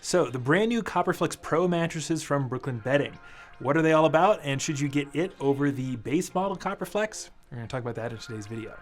So the brand new CopperFlex Pro mattresses from Brooklyn Bedding. What are they all about, and should you get it over the base model CopperFlex? We're going to talk about that in today's video.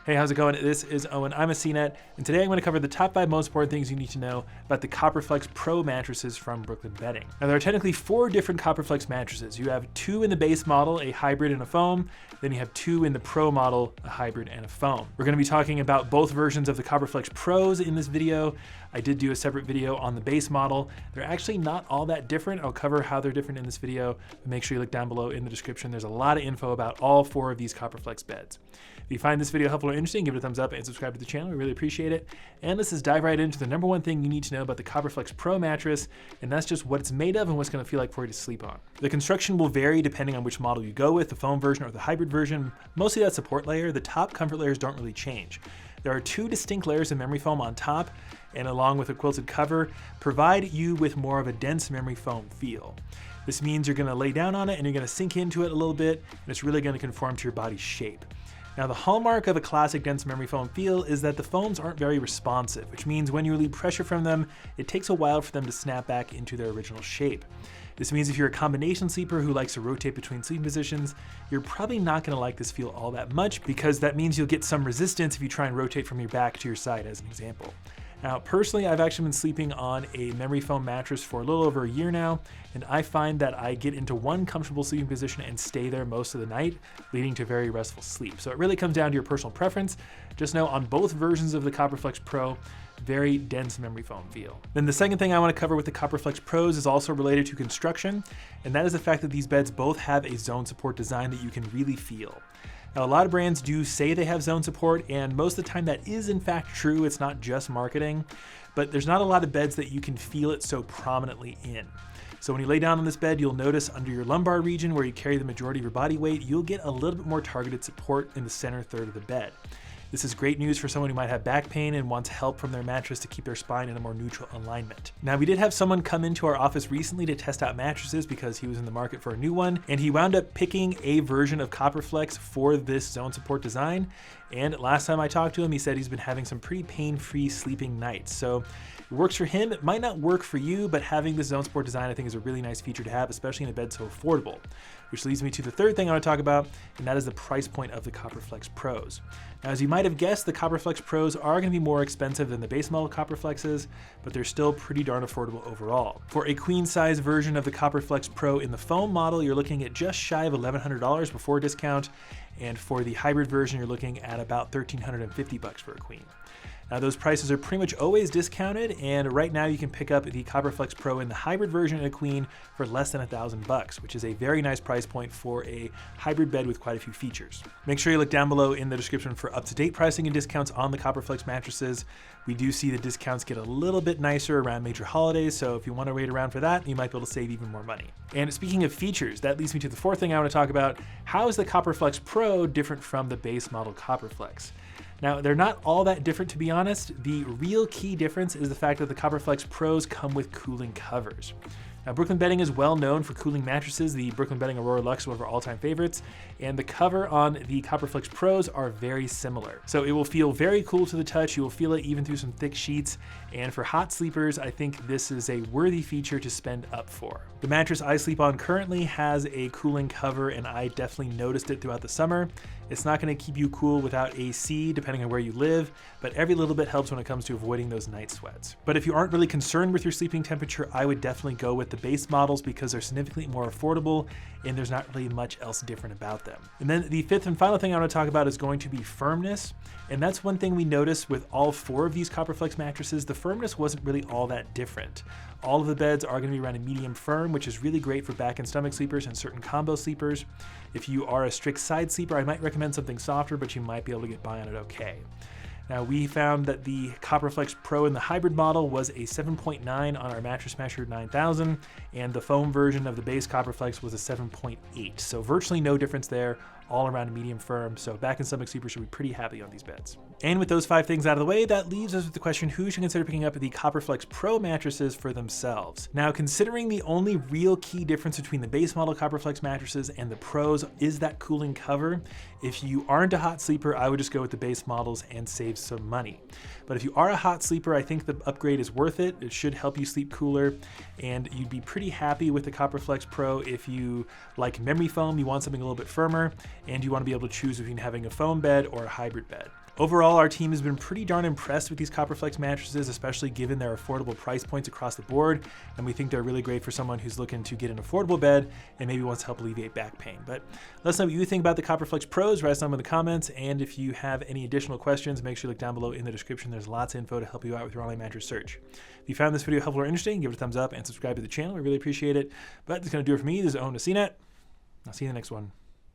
Hey, how's it going? This is Owen. I'm a CNET, and today I'm going to cover the top 5 most important things you need to know about the CopperFlex Pro mattresses from Brooklyn Bedding. Now, there are technically 4 different CopperFlex mattresses. You have 2 in the base model, a hybrid and a foam. Then you have 2 in the Pro model, a hybrid and a foam. We're going to be talking about both versions of the CopperFlex Pros in this video. I did do a separate video on the base model. They're actually not all that different. I'll cover how they're different in this video, but make sure you look down below in the description. There's a lot of info about all 4 of these CopperFlex beds. If you find this video helpful or interesting, give it a thumbs up and subscribe to the channel. We really appreciate it. And let's just dive right into the number 1 thing you need to know about the CopperFlex Pro mattress, and that's just what it's made of and what's going to feel like for you to sleep on. The construction will vary depending on which model you go with, the foam version or the hybrid version. Mostly that support layer. The top comfort layers don't really change. There are 2 distinct layers of memory foam on top, and along with a quilted cover, provide you with more of a dense memory foam feel. This means you're going to lay down on it and you're going to sink into it a little bit, and it's really going to conform to your body's shape. Now, the hallmark of a classic dense memory foam feel is that the foams aren't very responsive, which means when you relieve pressure from them, it takes a while for them to snap back into their original shape. This means if you're a combination sleeper who likes to rotate between sleeping positions, you're probably not going to like this feel all that much, because that means you'll get some resistance if you try and rotate from your back to your side, as an example. Now, personally, I've actually been sleeping on a memory foam mattress for a little over a year now, and I find that I get into one comfortable sleeping position and stay there most of the night, leading to very restful sleep. So it really comes down to your personal preference. Just know on both versions of the CopperFlex Pro, very dense memory foam feel. Then the second thing I want to cover with the CopperFlex Pros is also related to construction, and that is the fact that these beds both have a zone support design that you can really feel. Now, a lot of brands do say they have zone support, and most of the time that is in fact true. It's not just marketing, but there's not a lot of beds that you can feel it so prominently in. So when you lay down on this bed, you'll notice under your lumbar region, where you carry the majority of your body weight, you'll get a little bit more targeted support in the center third of the bed. This is great news for someone who might have back pain and wants help from their mattress to keep their spine in a more neutral alignment. Now, we did have someone come into our office recently to test out mattresses because he was in the market for a new one, and he wound up picking a version of CopperFlex for this zone support design. And last time I talked to him, he said he's been having some pretty pain-free sleeping nights. So it works for him. It might not work for you, but having this zone support design I think is a really nice feature to have, especially in a bed so affordable. Which leads me to the third thing I want to talk about, and that is the price point of the CopperFlex Pros. Now, as you might have guessed, the CopperFlex Pros are going to be more expensive than the base model CopperFlexes, but they're still pretty darn affordable overall. For a queen size version of the CopperFlex Pro in the foam model, you're looking at just shy of $1,100 before discount, and for the hybrid version, you're looking at about $1,350 for a queen. Now, those prices are pretty much always discounted, and right now you can pick up the CopperFlex Pro in the hybrid version in a queen for less than $1,000, which is a very nice price point for a hybrid bed with quite a few features. Make sure you look down below in the description for up-to-date pricing and discounts on the CopperFlex mattresses. We do see the discounts get a little bit nicer around major holidays, so if you want to wait around for that, you might be able to save even more money. And speaking of features, that leads me to the fourth thing I want to talk about. How is the CopperFlex Pro different from the base model CopperFlex? Now, they're not all that different, to be honest. The real key difference is the fact that the CopperFlex Pros come with cooling covers. Now, Brooklyn Bedding is well known for cooling mattresses. The Brooklyn Bedding Aurora Luxe is one of our all-time favorites, and the cover on the CopperFlex Pros are very similar. So it will feel very cool to the touch. You will feel it even through some thick sheets, and for hot sleepers, I think this is a worthy feature to spend up for. The mattress I sleep on currently has a cooling cover, and I definitely noticed it throughout the summer. It's not going to keep you cool without AC, depending on where you live, but every little bit helps when it comes to avoiding those night sweats. But if you aren't really concerned with your sleeping temperature, I would definitely go with the base models because they're significantly more affordable and there's not really much else different about them. And then the fifth and final thing I want to talk about is going to be firmness. And that's one thing we noticed with all 4 of these CopperFlex mattresses. The firmness wasn't really all that different. All of the beds are going to be around a medium firm, which is really great for back and stomach sleepers and certain combo sleepers. If you are a strict side sleeper, I might recommend something softer, but you might be able to get by on it okay. Now, we found that the CopperFlex Pro in the hybrid model was a 7.9 on our Mattress Smasher 9000, and the foam version of the base CopperFlex was a 7.8. So virtually no difference there. all around medium firm. So back and stomach sleepers should be pretty happy on these beds. And with those 5 things out of the way, that leaves us with the question, who should consider picking up the CopperFlex Pro mattresses for themselves? Now, considering the only real key difference between the base model CopperFlex mattresses and the Pros is that cooling cover, if you aren't a hot sleeper, I would just go with the base models and save some money. But if you are a hot sleeper, I think the upgrade is worth it. It should help you sleep cooler, and you'd be pretty happy with the CopperFlex Pro if you like memory foam, you want something a little bit firmer, and you want to be able to choose between having a foam bed or a hybrid bed. Overall, our team has been pretty darn impressed with these CopperFlex mattresses, especially given their affordable price points across the board, and we think they're really great for someone who's looking to get an affordable bed and maybe wants to help alleviate back pain. But let us know what you think about the CopperFlex Pros, write us down in the comments, and if you have any additional questions, make sure you look down below in the description. There's lots of info to help you out with your online mattress search. If you found this video helpful or interesting, give it a thumbs up and subscribe to the channel. We really appreciate it. But that's going to do it for me. This is Owen with CNET. I'll see you in the next one.